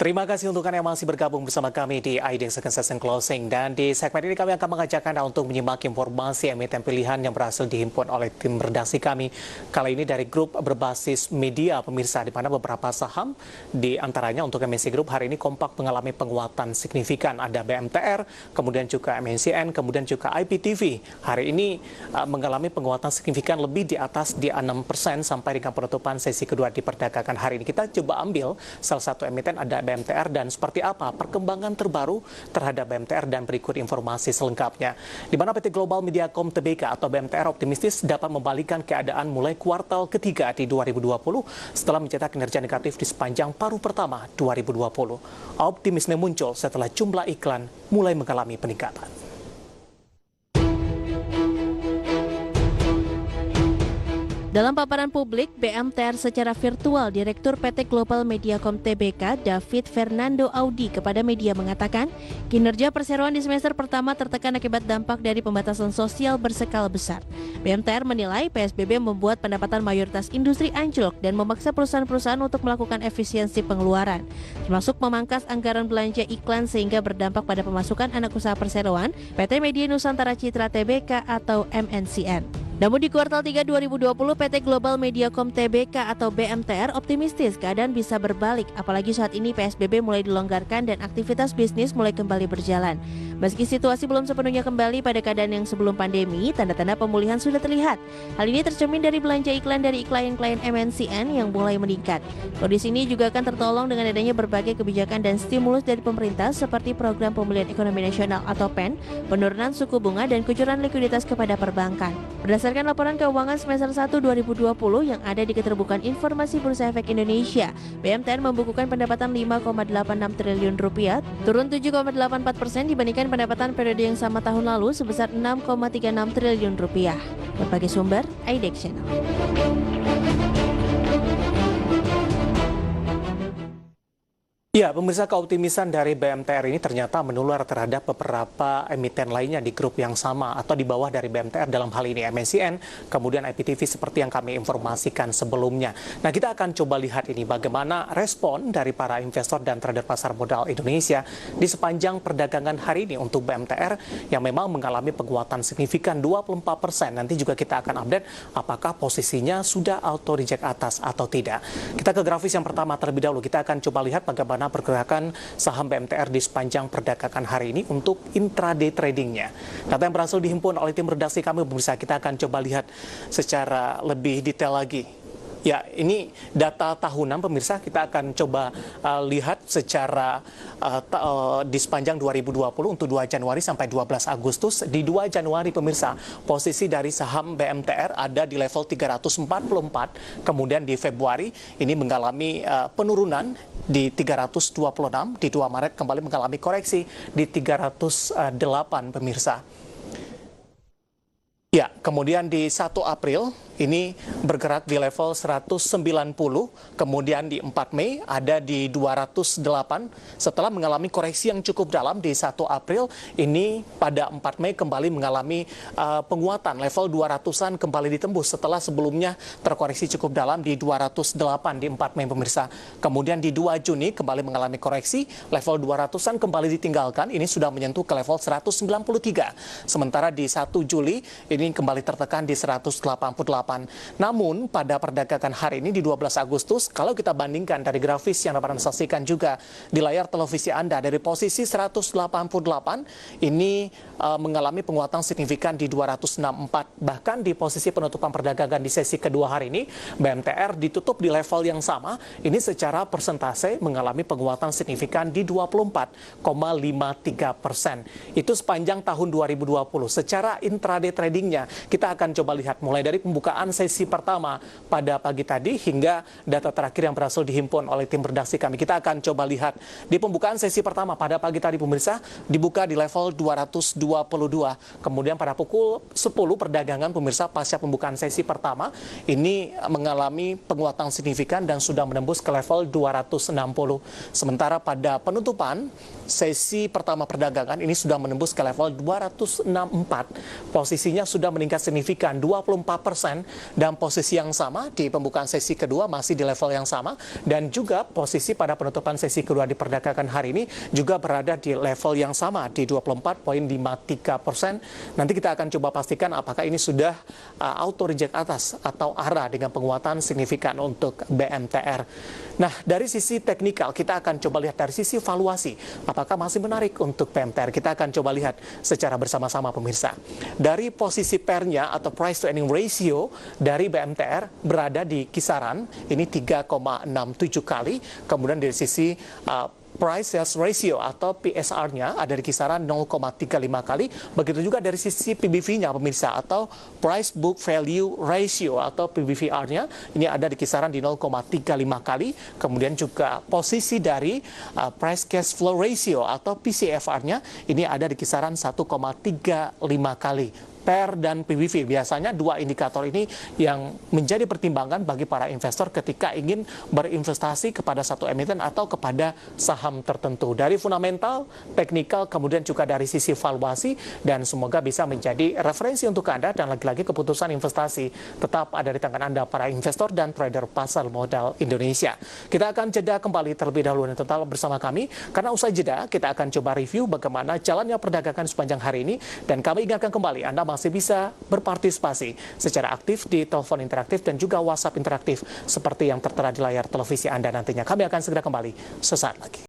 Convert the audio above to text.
Terima kasih untuk Anda yang masih bergabung bersama kami di IDX Second Session Closing. Dan di segmen ini kami akan mengajak Anda untuk menyimak informasi emiten pilihan yang berhasil dihimpun oleh tim redaksi kami. Kali ini dari grup berbasis media pemirsa, di mana beberapa saham di antaranya untuk MNC Group hari ini kompak mengalami penguatan signifikan. Ada BMTR, kemudian juga MNCN, kemudian juga IPTV. Hari ini mengalami penguatan signifikan lebih di atas di 6% sampai dengan penutupan sesi kedua diperdagangkan hari ini. Kita coba ambil salah satu emiten, ada BMTR, dan seperti apa perkembangan terbaru terhadap BMTR, dan berikut informasi selengkapnya. Di mana PT Global Mediacom Tbk atau BMTR optimistis dapat membalikan keadaan mulai kuartal ketiga di 2020 setelah mencetak kinerja negatif di sepanjang paruh pertama 2020. Optimisme muncul setelah jumlah iklan mulai mengalami peningkatan. Dalam paparan publik, BMTR secara virtual, Direktur PT Global Mediacom Tbk, David Fernando Audi, kepada media mengatakan, kinerja perseroan di semester pertama tertekan akibat dampak dari pembatasan sosial berskala besar. BMTR menilai PSBB membuat pendapatan mayoritas industri anjlok dan memaksa perusahaan-perusahaan untuk melakukan efisiensi pengeluaran, termasuk memangkas anggaran belanja iklan sehingga berdampak pada pemasukan anak usaha perseroan PT Media Nusantara Citra Tbk atau MNCN. Namun di kuartal 3 2020, PT Global Mediacom Tbk atau BMTR optimistis keadaan bisa berbalik, apalagi saat ini PSBB mulai dilonggarkan dan aktivitas bisnis mulai kembali berjalan. Meski situasi belum sepenuhnya kembali pada keadaan yang sebelum pandemi, tanda-tanda pemulihan sudah terlihat. Hal ini tercermin dari belanja iklan dari klien-klien MNCN yang mulai meningkat. Kondisi ini juga akan tertolong dengan adanya berbagai kebijakan dan stimulus dari pemerintah seperti Program Pemulihan Ekonomi Nasional atau PEN, penurunan suku bunga, dan kucuran likuiditas kepada perbankan. Berdasarkan laporan keuangan semester 1 2020 yang ada di Keterbukaan Informasi Bursa Efek Indonesia, BMTR membukukan pendapatan Rp5,86 triliun, turun 7,84% dibandingkan pendapatan periode yang sama tahun lalu sebesar Rp6,36 triliun. Berbagai sumber, IDX Channel. Ya, pemirsa, keoptimisan dari BMTR ini ternyata menular terhadap beberapa emiten lainnya di grup yang sama atau di bawah dari BMTR, dalam hal ini MNCN, kemudian IPTV seperti yang kami informasikan sebelumnya. Nah, kita akan coba lihat ini bagaimana respon dari para investor dan trader pasar modal Indonesia di sepanjang perdagangan hari ini untuk BMTR yang memang mengalami penguatan signifikan 24%. Nanti juga kita akan update apakah posisinya sudah auto reject atas atau tidak. Kita ke grafis yang pertama terlebih dahulu. Kita akan coba lihat bagaimana pergerakan saham BMTR di sepanjang perdagangan hari ini untuk intraday tradingnya. Data yang berhasil dihimpun oleh tim redaksi kami, pemirsa, kita akan coba lihat secara lebih detail lagi. Ya, ini data tahunan, pemirsa. Kita akan coba lihat secara di sepanjang 2020 untuk 2 Januari sampai 12 Agustus. Di 2 Januari, pemirsa, posisi dari saham BMTR ada di level 344. Kemudian di Februari ini mengalami penurunan di 326. Di 2 Maret kembali mengalami koreksi di 308, pemirsa. Ya, kemudian di 1 April ini bergerak di level 190, kemudian di 4 Mei ada di 208 setelah mengalami koreksi yang cukup dalam di 1 April. Ini pada 4 Mei kembali mengalami penguatan, level 200-an kembali ditembus setelah sebelumnya terkoreksi cukup dalam di 208 di 4 Mei, pemirsa. Kemudian di 2 Juni kembali mengalami koreksi, level 200-an kembali ditinggalkan, ini sudah menyentuh ke level 193. Sementara di 1 Juli ini kembali tertekan di 188. Namun pada perdagangan hari ini di 12 Agustus, kalau kita bandingkan dari grafis yang dapat Anda saksikan juga di layar televisi Anda, dari posisi 188 ini mengalami penguatan signifikan di 264. Bahkan di posisi penutupan perdagangan di sesi kedua hari ini, BMTR ditutup di level yang sama. Ini secara persentase mengalami penguatan signifikan di 24,53%. Itu sepanjang tahun 2020. Secara intraday tradingnya, kita akan coba lihat mulai dari pembukaan sesi pertama pada pagi tadi hingga data terakhir yang berhasil dihimpun oleh tim redaksi kami. Kita akan coba lihat di pembukaan sesi pertama pada pagi tadi, pemirsa, dibuka di level 222. Kemudian pada pukul 10 perdagangan, pemirsa, pasca pembukaan sesi pertama ini mengalami penguatan signifikan dan sudah menembus ke level 260. Sementara pada penutupan sesi pertama perdagangan ini sudah menembus ke level 264. Posisinya sudah meningkat signifikan 24% dan posisi yang sama di pembukaan sesi kedua masih di level yang sama, dan juga posisi pada penutupan sesi kedua diperdagangkan hari ini juga berada di level yang sama di 24,53%. Nanti kita akan coba pastikan apakah ini sudah auto reject atas atau arah dengan penguatan signifikan untuk BMTR. Nah, dari sisi teknikal kita akan coba lihat dari sisi valuasi apakah masih menarik untuk BMTR. Kita akan coba lihat secara bersama-sama pemirsa. Dari posisi pairnya atau price to earning ratio dari BMTR berada di kisaran ini 3,67 kali. Kemudian dari sisi price sales ratio atau PSR-nya ada di kisaran 0,35 kali. Begitu juga dari sisi PBV-nya pemirsa atau price book value ratio atau PBVR-nya ini ada di kisaran di 0,35 kali. Kemudian juga posisi dari price cash flow ratio atau PCFR-nya ini ada di kisaran 1,35 kali. PER dan PBV biasanya dua indikator ini yang menjadi pertimbangan bagi para investor ketika ingin berinvestasi kepada satu emiten atau kepada saham tertentu. Dari fundamental, teknikal, kemudian juga dari sisi valuasi, dan semoga bisa menjadi referensi untuk Anda, dan lagi-lagi keputusan investasi tetap ada di tangan Anda para investor dan trader pasar modal Indonesia. Kita akan jeda kembali terlebih dahulu dan tetap bersama kami, karena usai jeda kita akan coba review bagaimana jalannya perdagangan sepanjang hari ini, dan kami ingatkan kembali Anda masih bisa berpartisipasi secara aktif di telepon interaktif dan juga WhatsApp interaktif seperti yang tertera di layar televisi Anda nantinya. Kami akan segera kembali sesaat lagi.